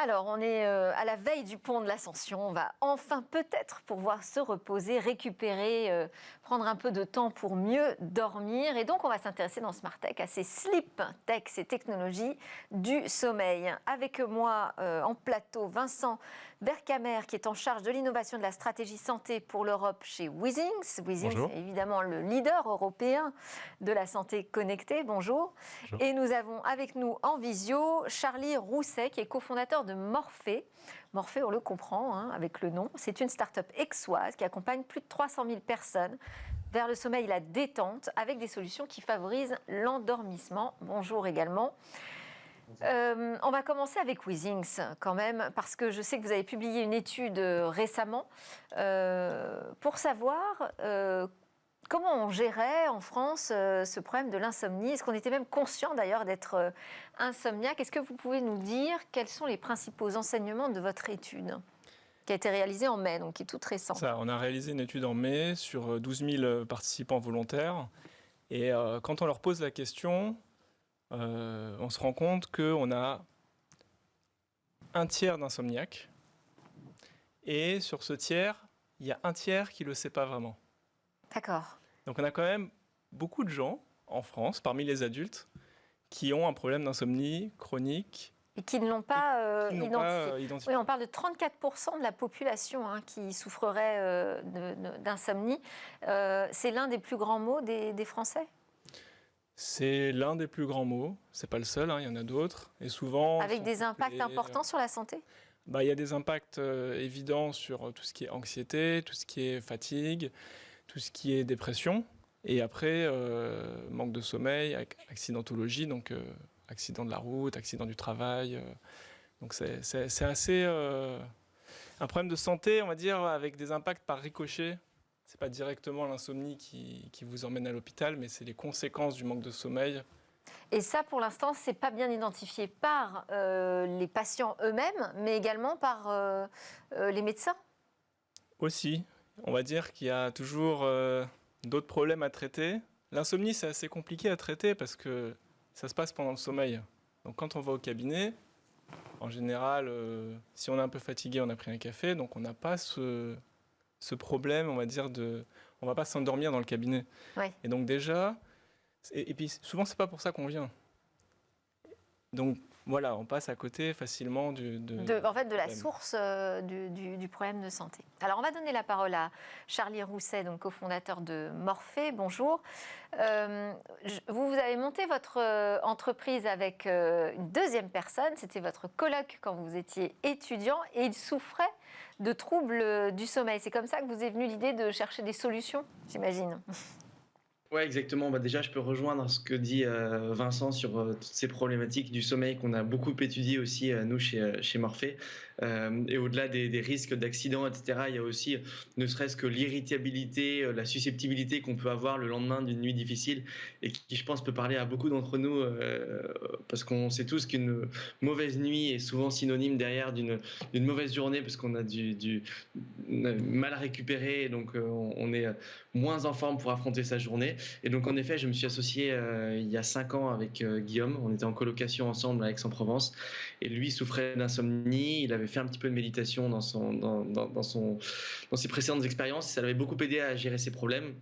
Alors, on est à la veille du pont de l'Ascension. On va enfin peut-être pouvoir se reposer, récupérer, prendre un peu de temps pour mieux dormir. Et donc, on va s'intéresser dans Smart Tech à ces sleep tech, ces technologies du sommeil. Avec moi en plateau, Vincent Vercamer, qui est en charge de l'innovation de la stratégie santé pour l'Europe chez Withings. Withings Bonjour. est évidemment le leader européen de la santé connectée. Bonjour. Bonjour. Et nous avons avec nous en visio Charlie Rousset, qui est cofondateur de Morphée. Morphée, on le comprend avec le nom. C'est une start-up aixoise qui accompagne plus de 300 000 personnes vers le sommeil et la détente avec des solutions qui favorisent l'endormissement. Bonjour également. On va commencer avec Withings quand même, parce que je sais que vous avez publié une étude récemment pour savoir comment on gérait en France ce problème de l'insomnie. Est-ce qu'on était même conscient d'ailleurs d'être insomniaque? Est-ce que vous pouvez nous dire quels sont les principaux enseignements de votre étude qui a été réalisée en mai, donc qui est toute récente? On a réalisé une étude en mai sur 12 000 participants volontaires. Et quand on leur pose la question, on se rend compte qu'on a un tiers d'insomniaques. Et sur ce tiers, il y a un tiers qui ne le sait pas vraiment. D'accord. Donc on a quand même beaucoup de gens en France, parmi les adultes, qui ont un problème d'insomnie chronique. Et qui ne l'ont pas identifié. Oui, on parle de 34% de la population qui souffrerait d'insomnie. C'est l'un des plus grands maux des Français? C'est l'un des plus grands maux. C'est pas le seul, il y en a d'autres. Et souvent, avec des impacts importants sur la santé? Il y a des impacts évidents sur tout ce qui est anxiété, tout ce qui est fatigue, tout ce qui est dépression. Et après, manque de sommeil, accidentologie, donc accident de la route, accident du travail. Donc c'est assez un problème de santé, on va dire, avec des impacts par ricochet. C'est pas directement l'insomnie qui vous emmène à l'hôpital, mais c'est les conséquences du manque de sommeil. Et ça, pour l'instant, c'est pas bien identifié par les patients eux-mêmes, mais également par les médecins? Aussi, on va dire qu'il y a toujours d'autres problèmes à traiter. L'insomnie, c'est assez compliqué à traiter parce que ça se passe pendant le sommeil. Donc quand on va au cabinet, en général, si on est un peu fatigué, on a pris un café, donc on n'a pas ce problème, on va dire, on va pas s'endormir dans le cabinet. Ouais. Et donc déjà, et puis souvent c'est pas pour ça qu'on vient. Donc voilà, on passe à côté facilement de la source du problème de santé. Alors on va donner la parole à Charlie Rousset, donc cofondateur de Morphée. Bonjour. Vous avez monté votre entreprise avec une deuxième personne, c'était votre coloc quand vous étiez étudiant, et il souffrait de troubles du sommeil. C'est comme ça que vous est venue l'idée de chercher des solutions, j'imagine. Ouais, exactement. Déjà, je peux rejoindre ce que dit Vincent sur toutes ces problématiques du sommeil qu'on a beaucoup étudié aussi, nous, chez Morphée. Et au-delà des risques d'accidents, etc., il y a aussi, ne serait-ce que l'irritabilité, la susceptibilité qu'on peut avoir le lendemain d'une nuit difficile et qui, je pense, peut parler à beaucoup d'entre nous parce qu'on sait tous qu'une mauvaise nuit est souvent synonyme derrière d'une mauvaise journée parce qu'on a du mal récupéré et donc on est moins en forme pour affronter sa journée. Et donc en effet, je me suis associé il y a 5 ans avec Guillaume. On était en colocation ensemble à Aix-en-Provence. Et lui souffrait d'insomnie. Il avait fait un petit peu de méditation dans ses précédentes expériences. Ça l'avait beaucoup aidé à gérer ses problèmes.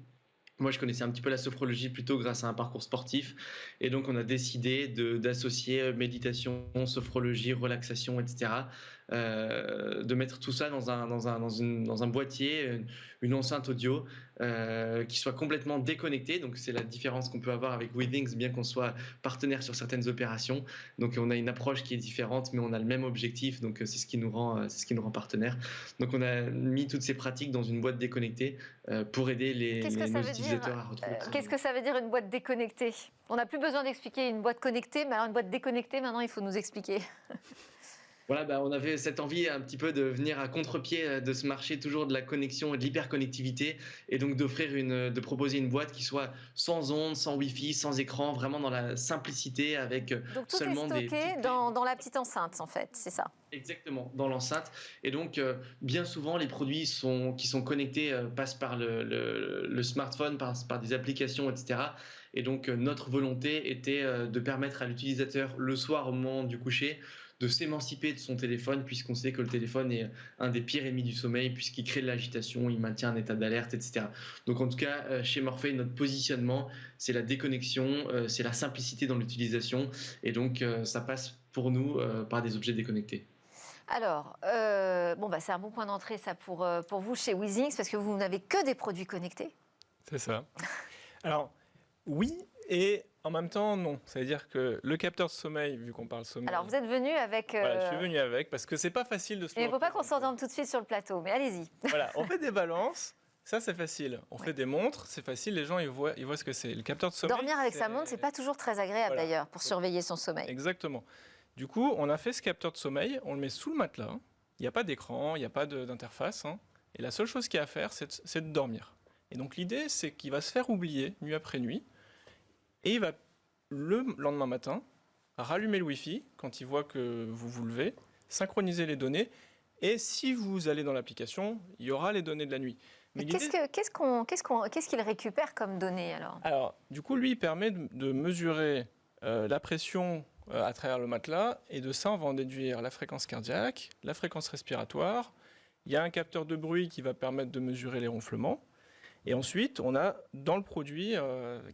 Moi, je connaissais un petit peu la sophrologie plutôt grâce à un parcours sportif. Et donc, on a décidé d'associer méditation, sophrologie, relaxation, etc. De mettre tout ça dans un boîtier, une enceinte audio qui soit complètement déconnectée. Donc, c'est la différence qu'on peut avoir avec Withings, bien qu'on soit partenaire sur certaines opérations. Donc, on a une approche qui est différente, mais on a le même objectif. Donc, c'est ce qui nous rend partenaire. Donc, on a mis toutes ces pratiques dans une boîte déconnectée pour aider nos utilisateurs à retrouver. Qu'est-ce que ça veut dire une boîte déconnectée? On n'a plus besoin d'expliquer une boîte connectée, mais alors une boîte déconnectée, maintenant, il faut nous expliquer. Voilà, on avait cette envie un petit peu de venir à contre-pied de ce marché toujours de la connexion et de l'hyperconnectivité et donc de proposer une boîte qui soit sans ondes, sans Wi-Fi, sans écran, vraiment dans la simplicité avec donc tout seulement est stocké dans la petite enceinte en fait, c'est ça? Exactement, dans l'enceinte. Et donc, bien souvent, les produits qui sont connectés passent par le smartphone, par des applications, etc. Et donc, notre volonté était de permettre à l'utilisateur, le soir au moment du coucher, de s'émanciper de son téléphone, puisqu'on sait que le téléphone est un des pires ennemis du sommeil, puisqu'il crée de l'agitation, il maintient un état d'alerte, etc. Donc, en tout cas, chez Morphe, notre positionnement, c'est la déconnexion, c'est la simplicité dans l'utilisation. Et donc, ça passe pour nous par des objets déconnectés. Alors, c'est un bon point d'entrée ça pour vous chez Weezings, parce que vous n'avez que des produits connectés. C'est ça. Alors, oui et en même temps, non. C'est-à-dire que le capteur de sommeil, vu qu'on parle sommeil... Alors, vous êtes venu avec... Voilà, je suis venu avec, parce que c'est pas facile de se... Il ne faut pas qu'on s'endorme tout de suite sur le plateau, mais allez-y. Voilà, on fait des balances, ça c'est facile. On fait des montres, c'est facile, les gens ils voient ce que c'est. Le capteur de sommeil... Dormir avec sa montre, c'est pas toujours très agréable d'ailleurs, pour surveiller son sommeil. Exactement. Du coup, on a fait ce capteur de sommeil, on le met sous le matelas. Il n'y a pas d'écran, il n'y a pas d'interface. Et la seule chose qu'il y a à faire, c'est de dormir. Et donc l'idée, c'est qu'il va se faire oublier nuit après nuit. Et il va, le lendemain matin, rallumer le Wi-Fi quand il voit que vous vous levez, synchroniser les données. Et si vous allez dans l'application, il y aura les données de la nuit. Mais qu'est-ce qu'il récupère comme données alors? Alors, du coup, lui, il permet de mesurer la pression à travers le matelas, et de ça, on va en déduire la fréquence cardiaque, la fréquence respiratoire. Il y a un capteur de bruit qui va permettre de mesurer les ronflements. Et ensuite, on a dans le produit,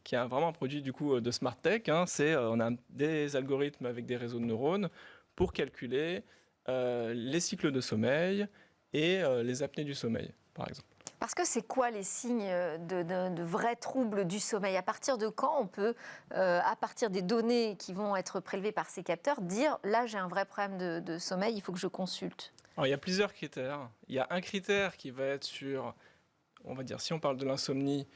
qui est vraiment un produit du coup de Smart Tech, on a des algorithmes avec des réseaux de neurones pour calculer les cycles de sommeil et les apnées du sommeil, par exemple. Parce que c'est quoi les signes de vrais troubles du sommeil? À partir de quand on peut, à partir des données qui vont être prélevées par ces capteurs, dire là j'ai un vrai problème de sommeil, il faut que je consulte? Alors, il y a plusieurs critères. Il y a un critère qui va être sur, on va dire, si on parle de l'insomnie,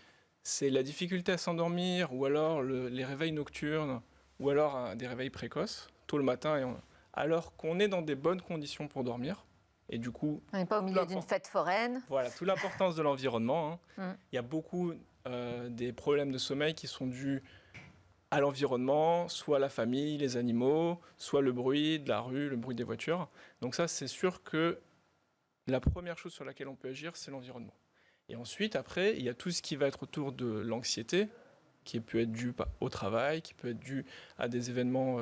c'est la difficulté à s'endormir, ou alors les réveils nocturnes, ou alors des réveils précoces, tôt le matin, alors qu'on est dans des bonnes conditions pour dormir. Et du coup, on n'est pas au milieu d'une fête foraine. Voilà, toute l'importance de l'environnement. Il y a beaucoup des problèmes de sommeil qui sont dus à l'environnement, soit la famille, les animaux, soit le bruit de la rue, le bruit des voitures. Donc ça, c'est sûr que la première chose sur laquelle on peut agir, c'est l'environnement. Et ensuite, après, il y a tout ce qui va être autour de l'anxiété, qui peut être dû au travail, qui peut être dû à des événements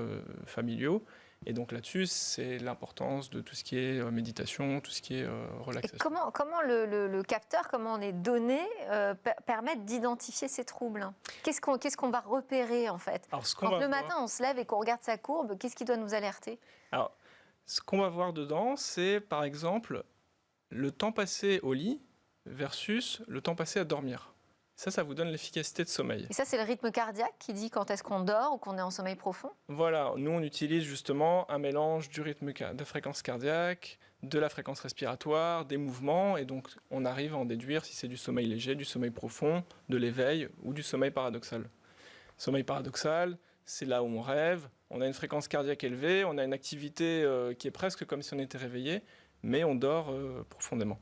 familiaux. Et donc là-dessus, c'est l'importance de tout ce qui est méditation, tout ce qui est relaxation. Et comment le capteur, comment les données permettent d'identifier ces troubles? Qu'est-ce qu'on va repérer en fait? Alors, quand le matin on se lève et qu'on regarde sa courbe, qu'est-ce qui doit nous alerter? Alors, ce qu'on va voir dedans, c'est par exemple le temps passé au lit versus le temps passé à dormir. Ça vous donne l'efficacité de sommeil. Et ça, c'est le rythme cardiaque qui dit quand est-ce qu'on dort ou qu'on est en sommeil profond? Voilà, nous on utilise justement un mélange du rythme de fréquence cardiaque, de la fréquence respiratoire, des mouvements, et donc on arrive à en déduire si c'est du sommeil léger, du sommeil profond, de l'éveil ou du sommeil paradoxal. Sommeil paradoxal, c'est là où on rêve, on a une fréquence cardiaque élevée, on a une activité qui est presque comme si on était réveillé, mais on dort profondément.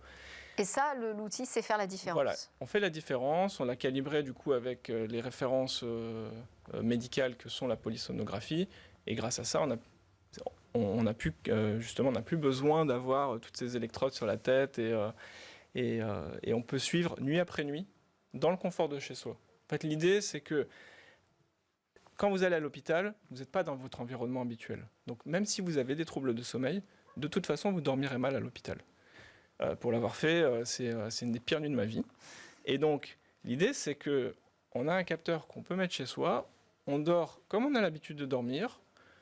Et ça, l'outil sait faire la différence. Voilà, on fait la différence, on l'a calibré du coup avec les références médicales que sont la polysomnographie, et grâce à ça, on n'a plus besoin d'avoir toutes ces électrodes sur la tête, et on peut suivre nuit après nuit dans le confort de chez soi. En fait, l'idée, c'est que quand vous allez à l'hôpital, vous n'êtes pas dans votre environnement habituel. Donc même si vous avez des troubles de sommeil, de toute façon, vous dormirez mal à l'hôpital. Pour l'avoir fait, c'est une des pires nuits de ma vie. Et donc, l'idée, c'est qu'on a un capteur qu'on peut mettre chez soi, on dort comme on a l'habitude de dormir,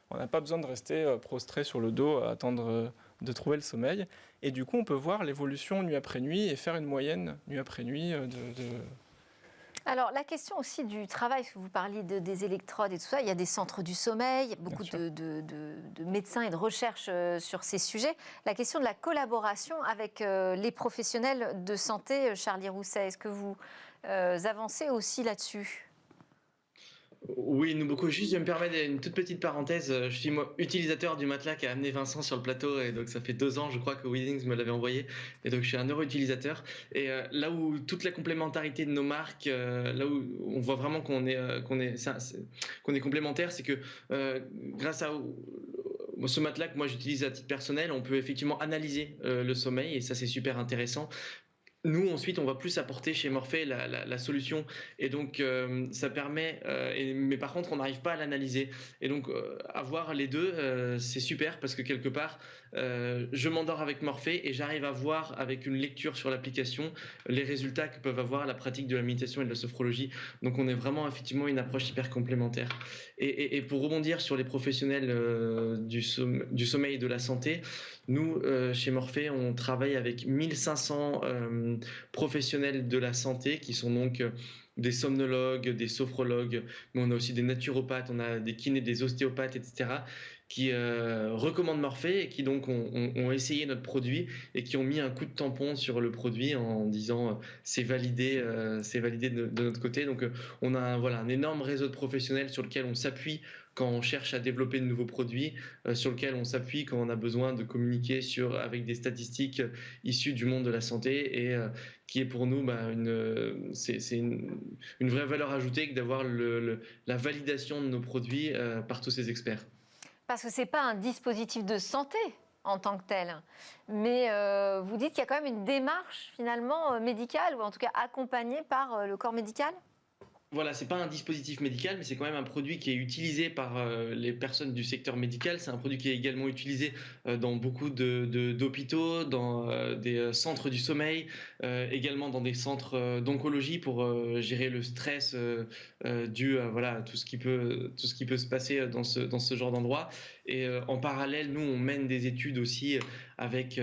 on n'a pas besoin de rester prostré sur le dos à attendre de trouver le sommeil, et du coup, on peut voir l'évolution nuit après nuit et faire une moyenne nuit après nuit Alors, la question aussi du travail, parce que vous parliez des électrodes et tout ça, il y a des centres du sommeil, il y a beaucoup de médecins et de recherches sur ces sujets. La question de la collaboration avec les professionnels de santé, Charlie Rousset, est-ce que vous avancez aussi là-dessus ? Oui, nous beaucoup. Juste, je me permets une toute petite parenthèse. Je suis moi, utilisateur du matelas qui a amené Vincent sur le plateau, et donc ça fait 2 ans, je crois, que Weezings me l'avait envoyé, et donc je suis un heureux utilisateur. Et là où toute la complémentarité de nos marques, là où on voit vraiment qu'on est complémentaires, c'est que grâce à ce matelas que moi j'utilise à titre personnel, on peut effectivement analyser le sommeil et ça c'est super intéressant. Nous, ensuite, on va plus apporter chez Morphée la solution. Et donc, ça permet. Mais par contre, on n'arrive pas à l'analyser. Et donc, avoir les deux, c'est super parce que quelque part, je m'endors avec Morphée et j'arrive à voir avec une lecture sur l'application les résultats que peuvent avoir la pratique de la méditation et de la sophrologie. Donc, on est vraiment effectivement une approche hyper complémentaire. Et pour rebondir sur les professionnels du sommeil et de la santé, nous, chez Morphée, on travaille avec 1500 professionnels de la santé qui sont donc des somnologues, des sophrologues, mais on a aussi des naturopathes, on a des kinés, des ostéopathes, etc., qui recommandent Morphée et qui donc ont essayé notre produit et qui ont mis un coup de tampon sur le produit en disant c'est validé de notre côté. Donc on a un énorme réseau de professionnels sur lequel on s'appuie quand on cherche à développer de nouveaux produits, sur lequel on s'appuie quand on a besoin de communiquer avec des statistiques issues du monde de la santé et qui est pour nous une vraie valeur ajoutée que d'avoir la validation de nos produits par tous ces experts. Parce que ce n'est pas un dispositif de santé en tant que tel, mais vous dites qu'il y a quand même une démarche finalement médicale, ou en tout cas accompagnée par le corps médical ? Voilà, c'est pas un dispositif médical, mais c'est quand même un produit qui est utilisé par les personnes du secteur médical. C'est un produit qui est également utilisé dans beaucoup d'hôpitaux, dans des centres du sommeil, également dans des centres d'oncologie pour gérer le stress dû à tout ce qui peut se passer dans ce genre d'endroit. Et en parallèle, nous, on mène des études aussi avec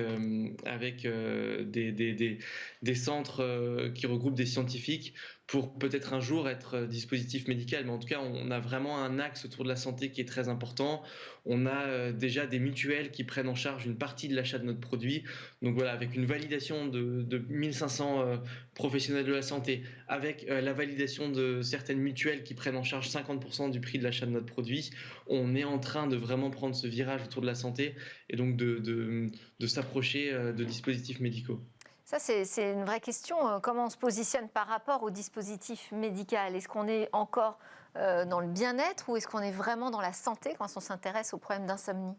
des centres qui regroupent des scientifiques pour peut-être un jour être dispositif médical. Mais en tout cas, on a vraiment un axe autour de la santé qui est très important. On a déjà des mutuelles qui prennent en charge une partie de l'achat de notre produit. Donc voilà, avec une validation de 1500 professionnels de la santé, avec la validation de certaines mutuelles qui prennent en charge 50% du prix de l'achat de notre produit, on est en train de vraiment prendre ce virage autour de la santé et donc de s'approcher de dispositifs médicaux. Ça, c'est une vraie question. Comment on se positionne par rapport au dispositif médical ? Est-ce qu'on est encore dans le bien-être ou est-ce qu'on est vraiment dans la santé quand on s'intéresse aux problèmes d'insomnie ?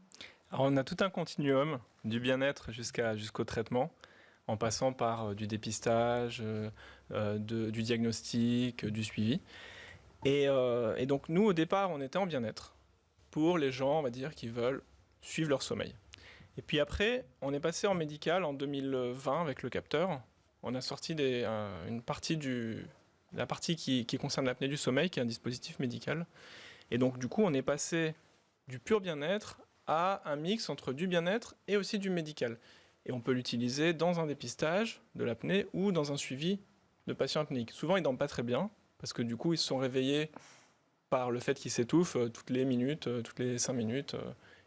Alors, on a tout un continuum du bien-être jusqu'au traitement, en passant par du dépistage, du diagnostic, du suivi. Et donc, nous, au départ, on était en bien-être pour les gens, on va dire, qui veulent suivre leur sommeil. Et puis après, on est passé en médical en 2020 avec le capteur. On a sorti une partie la partie qui concerne l'apnée du sommeil, qui est un dispositif médical. Et donc, du coup, on est passé du pur bien-être à un mix entre du bien-être et aussi du médical. Et on peut l'utiliser dans un dépistage de l'apnée ou dans un suivi de patients apnéiques. Souvent, ils ne dorment pas très bien, parce que du coup, ils se sont réveillés par le fait qu'ils s'étouffent toutes les minutes, toutes les 5 minutes.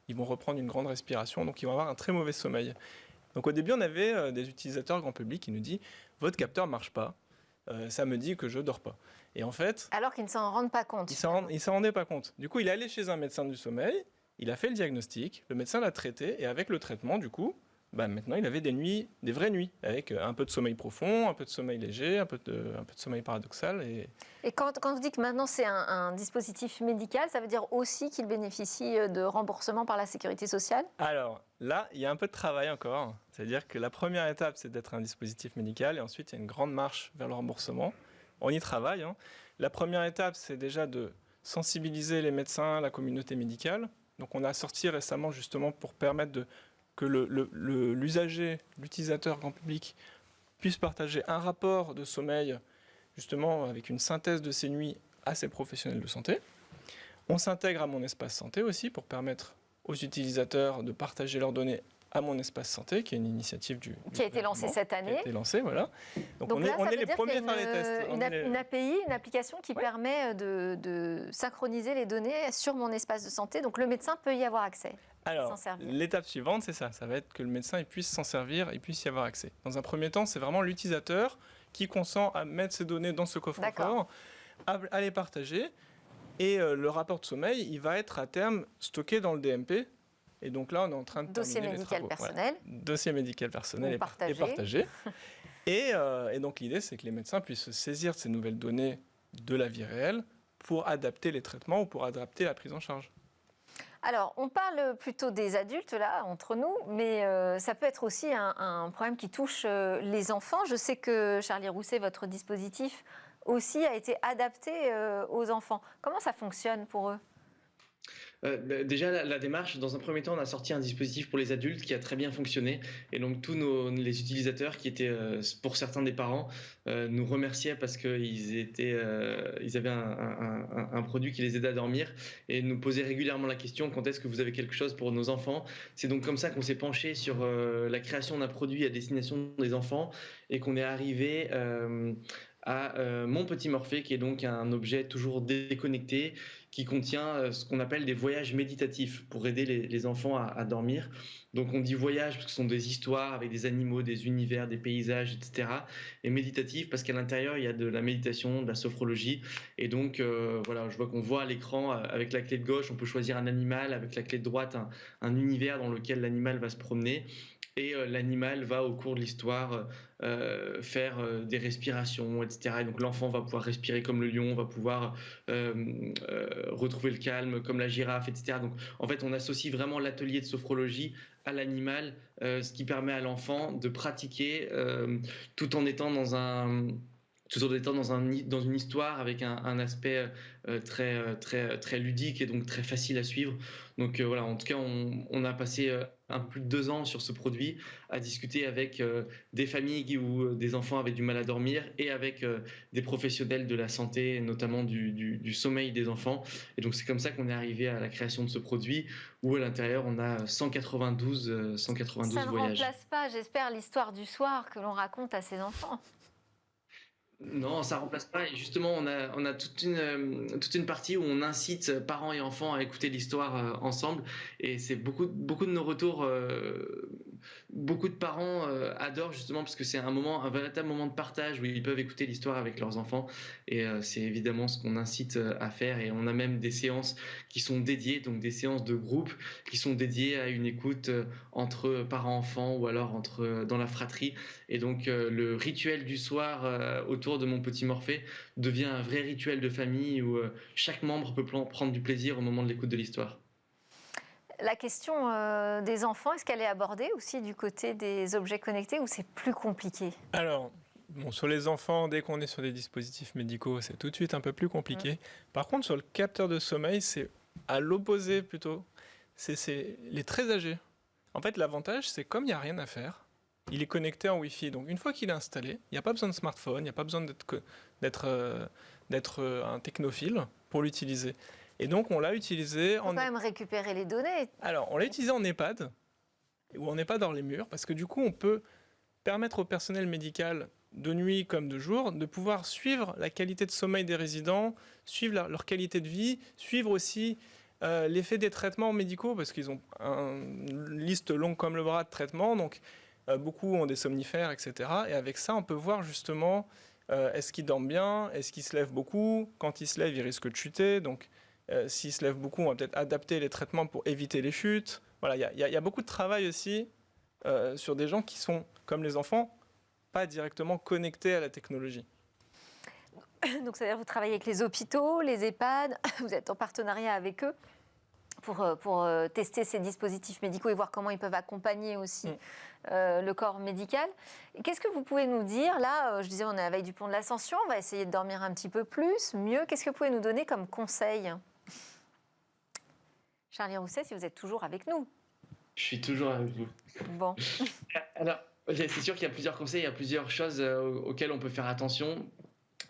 Ils vont reprendre une grande respiration, donc ils vont avoir un très mauvais sommeil. Donc au début, on avait des utilisateurs grand public qui nous disent « Votre capteur ne marche pas, ça me dit que je ne dors pas ». Et en fait... Alors qu'ils ne s'en rendent pas compte. Ils ne s'en rendaient pas compte. Du coup, il est allé chez un médecin du sommeil, il a fait le diagnostic, le médecin l'a traité, et avec le traitement, du coup, maintenant, il avait des vraies nuits, avec un peu de sommeil profond, un peu de sommeil léger, un peu de sommeil paradoxal. Et quand vous dites que maintenant c'est un dispositif médical, ça veut dire aussi qu'il bénéficie de remboursement par la sécurité sociale ? Alors là, il y a un peu de travail encore. C'est-à-dire que la première étape, c'est d'être un dispositif médical, et ensuite, il y a une grande marche vers le remboursement. On y travaille. La première étape, c'est déjà de sensibiliser les médecins, la communauté médicale. Donc on a sorti récemment, justement, pour permettre que l'usager, l'utilisateur grand public puisse partager un rapport de sommeil, justement avec une synthèse de ses nuits à ses professionnels de santé. On s'intègre à Mon Espace Santé aussi pour permettre aux utilisateurs de partager leurs données à Mon Espace Santé, qui est une initiative qui a été lancée cette année. Qui a été lancée, voilà. Donc on est les premiers à faire les tests. Une API, une application qui permet de synchroniser les données sur Mon Espace de Santé. Donc le médecin peut y avoir accès. Alors, l'étape suivante, c'est ça. Ça va être que le médecin puisse s'en servir et puisse y avoir accès. Dans un premier temps, c'est vraiment l'utilisateur qui consent à mettre ses données dans ce coffre-fort, à les partager. Et le rapport de sommeil, il va être à terme stocké dans le DMP. Et donc là, on est en train de dossier médical personnel. Voilà. Dossier médical personnel et partagé. Et donc l'idée, c'est que les médecins puissent se saisir de ces nouvelles données de la vie réelle pour adapter les traitements ou pour adapter la prise en charge. Alors, on parle plutôt des adultes, là, entre nous, mais ça peut être aussi un problème qui touche les enfants. Je sais que, Charlie Rousset, votre dispositif aussi a été adapté aux enfants. Comment ça fonctionne pour eux ? Déjà, la démarche, dans un premier temps, on a sorti un dispositif pour les adultes qui a très bien fonctionné. Et donc, tous les utilisateurs, qui étaient pour certains des parents, nous remerciaient parce qu'ils avaient un produit qui les aidait à dormir et nous posaient régulièrement la question: quand est-ce que vous avez quelque chose pour nos enfants? C'est donc comme ça qu'on s'est penché sur la création d'un produit à destination des enfants et qu'on est arrivé à Mon Petit Morphée, qui est donc un objet toujours déconnecté, qui contient ce qu'on appelle des voyages méditatifs pour aider les enfants à dormir. Donc on dit voyage parce que ce sont des histoires avec des animaux, des univers, des paysages, etc. Et méditatif parce qu'à l'intérieur, il y a de la méditation, de la sophrologie. Et donc voilà, je vois qu'on voit à l'écran, avec la clé de gauche, on peut choisir un animal, avec la clé de droite, un univers dans lequel l'animal va se promener. Et l'animal va, au cours de l'histoire, faire des respirations, etc. Et donc l'enfant va pouvoir respirer comme le lion, va pouvoir retrouver le calme comme la girafe, etc. Donc en fait, on associe vraiment l'atelier de sophrologie à l'animal, ce qui permet à l'enfant de pratiquer tout en étant dans une histoire avec un aspect très ludique et donc très facile à suivre. Donc voilà, en tout cas, on a passé un peu plus de 2 ans sur ce produit à discuter avec des familles où des enfants avaient du mal à dormir et avec des professionnels de la santé, notamment du sommeil des enfants. Et donc c'est comme ça qu'on est arrivé à la création de ce produit où à l'intérieur on a 192 voyages. Ça ne remplace pas, j'espère, l'histoire du soir que l'on raconte à ses enfants. Non, ça remplace pas. Et justement, on a toute une partie où on incite parents et enfants à écouter l'histoire ensemble. Et c'est beaucoup de nos retours. Beaucoup de parents adorent justement parce que c'est un véritable moment de partage où ils peuvent écouter l'histoire avec leurs enfants. Et c'est évidemment ce qu'on incite à faire. Et on a même des séances qui sont dédiées, donc des séances de groupe qui sont dédiées à une écoute entre parents-enfants ou alors dans la fratrie. Et donc le rituel du soir autour de Mon Petit Morphée devient un vrai rituel de famille où chaque membre peut prendre du plaisir au moment de l'écoute de l'histoire. La question des enfants, est-ce qu'elle est abordée aussi du côté des objets connectés ou c'est plus compliqué ? Alors, sur les enfants, dès qu'on est sur des dispositifs médicaux, c'est tout de suite un peu plus compliqué. Par contre, sur le capteur de sommeil, c'est à l'opposé plutôt. C'est les très âgés. En fait, l'avantage, c'est comme il n'y a rien à faire, il est connecté en Wi-Fi. Donc, une fois qu'il est installé, il n'y a pas besoin de smartphone, il n'y a pas besoin d'être un technophile pour l'utiliser. Et donc, on l'a utilisé... Il faut quand même récupérer les données. Alors, on l'a utilisé en EHPAD, où on n'est pas dans les murs, parce que du coup, on peut permettre au personnel médical, de nuit comme de jour, de pouvoir suivre la qualité de sommeil des résidents, suivre leur qualité de vie, suivre aussi l'effet des traitements médicaux, parce qu'ils ont une liste longue comme le bras de traitements, donc beaucoup ont des somnifères, etc. Et avec ça, on peut voir justement, est-ce qu'ils dorment bien, est-ce qu'ils se lèvent beaucoup, quand ils se lèvent, ils risquent de chuter, donc... s'ils se lèvent beaucoup, on va peut-être adapter les traitements pour éviter les chutes. Voilà, il y a beaucoup de travail aussi sur des gens qui sont, comme les enfants, pas directement connectés à la technologie. Donc, c'est-à-dire que vous travaillez avec les hôpitaux, les EHPAD, vous êtes en partenariat avec eux pour tester ces dispositifs médicaux et voir comment ils peuvent accompagner aussi le corps médical. Qu'est-ce que vous pouvez nous dire ? Là, je disais, on est à la veille du pont de l'Ascension, on va essayer de dormir un petit peu plus, mieux. Qu'est-ce que vous pouvez nous donner comme conseil ? Charlie Rousset, si vous êtes toujours avec nous. Je suis toujours avec vous. Bon. Alors, c'est sûr qu'il y a plusieurs conseils, il y a plusieurs choses auxquelles on peut faire attention.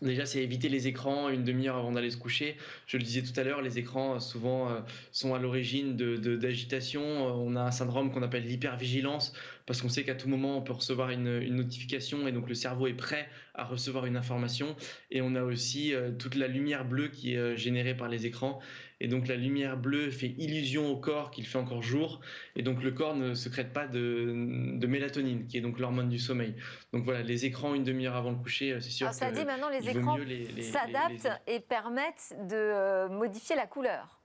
Déjà, c'est éviter les écrans une demi-heure avant d'aller se coucher. Je le disais tout à l'heure, les écrans souvent sont à l'origine d'agitation. On a un syndrome qu'on appelle l'hypervigilance parce qu'on sait qu'à tout moment, on peut recevoir une notification et donc le cerveau est prêt à recevoir une information. Et on a aussi toute la lumière bleue qui est générée par les écrans. Et donc la lumière bleue fait illusion au corps qu'il fait encore jour. Et donc le corps ne sécrète pas de mélatonine, qui est donc l'hormone du sommeil. Donc voilà, les écrans une demi-heure avant le coucher, c'est sûr. Alors, ça dit maintenant, les écrans s'adaptent et permettent de modifier la couleur.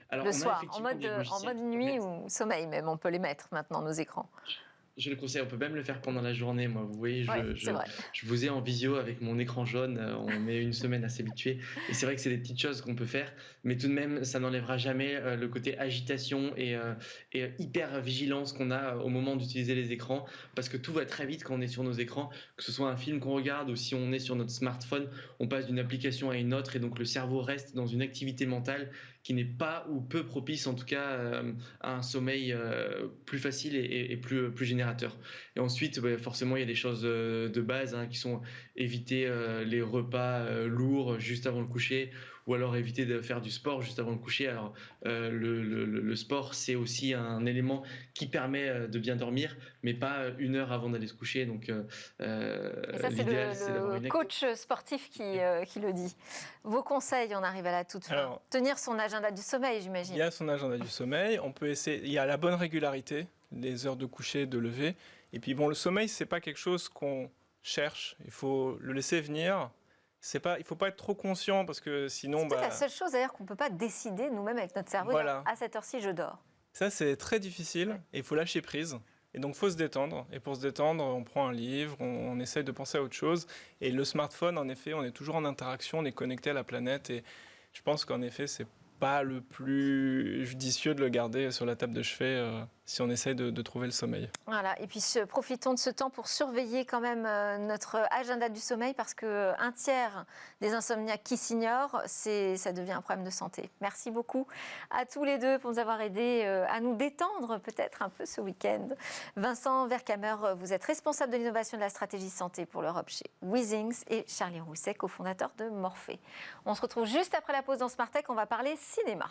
Alors, le soir, en mode nuit ou sommeil même, on peut les mettre maintenant, nos écrans. Je le conseille, on peut même le faire pendant la journée. Moi, vous voyez, Ouais, c'est vrai. je vous ai en visio avec mon écran jaune. On met une semaine à s'habituer. Et c'est vrai que c'est des petites choses qu'on peut faire. Mais tout de même, ça n'enlèvera jamais le côté agitation et hyper vigilance qu'on a au moment d'utiliser les écrans. Parce que tout va très vite quand on est sur nos écrans. Que ce soit un film qu'on regarde ou si on est sur notre smartphone, on passe d'une application à une autre. Et donc, le cerveau reste dans une activité mentale qui n'est pas ou peu propice, en tout cas, à un sommeil plus facile et plus générateur. Et ensuite, forcément, il y a des choses de base qui sont éviter les repas lourds juste avant le coucher, ou alors éviter de faire du sport juste avant le coucher. Alors, le sport, c'est aussi un élément qui permet de bien dormir, mais pas 1 heure avant d'aller se coucher. Donc, Et ça, c'est l'idéal, c'est d'avoir le une coach sportif qui le dit. Vos conseils, on arrive à la toute fin. Alors, tenir son agenda du sommeil, j'imagine. Il y a son agenda du sommeil. On peut essayer. Il y a la bonne régularité, les heures de coucher, de lever. Et puis bon, le sommeil, c'est pas quelque chose qu'on cherche. Il faut le laisser venir. C'est pas, il faut pas être trop conscient parce que sinon, C'est peut-être la seule chose d'ailleurs qu'on peut pas décider nous-mêmes avec notre cerveau. Voilà. À cette heure-ci, je dors. Ça, c'est très difficile et il faut lâcher prise. Et donc, il faut se détendre. Et pour se détendre, on prend un livre, on essaye de penser à autre chose. Et le smartphone, en effet, on est toujours en interaction, on est connecté à la planète. Et je pense qu'en effet, c'est pas le plus judicieux de le garder sur la table de chevet si on essaye de trouver le sommeil. Voilà, et puis profitons de ce temps pour surveiller quand même notre agenda du sommeil parce qu'un tiers des insomniaques qui s'ignorent, ça devient un problème de santé. Merci beaucoup à tous les deux pour nous avoir aidés à nous détendre peut-être un peu ce week-end. Vincent Vercamer, vous êtes responsable de l'innovation et de la stratégie santé pour l'Europe chez Weezings et Charlie Rousset, cofondateur de Morphée. On se retrouve juste après la pause dans Smart Tech, on va parler cinéma.